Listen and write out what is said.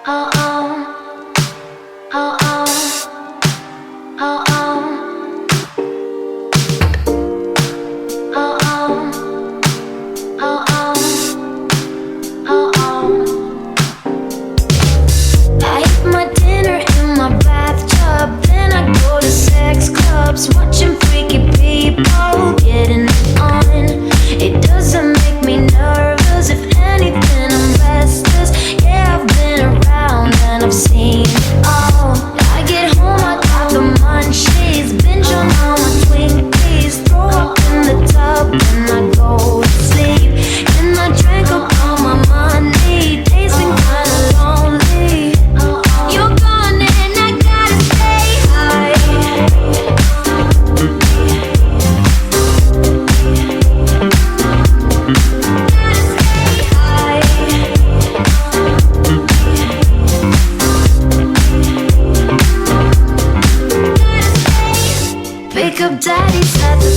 oh, oh, oh, oh, oh, oh, oh, oh, oh. I eat my dinner in my bathtub, then I go to sex clubs, watching freaky people getting it on. It doesn't make me nervous, if anything I'm restless. Yeah, I've been around and I've seen it all. I get home, I got the munchies, binge on all my Twinkies, throw up in the tub and I go to sleep. And I drank up all my money, days been kinda lonely. You're gone and I gotta stay high. Pick up daddy's at the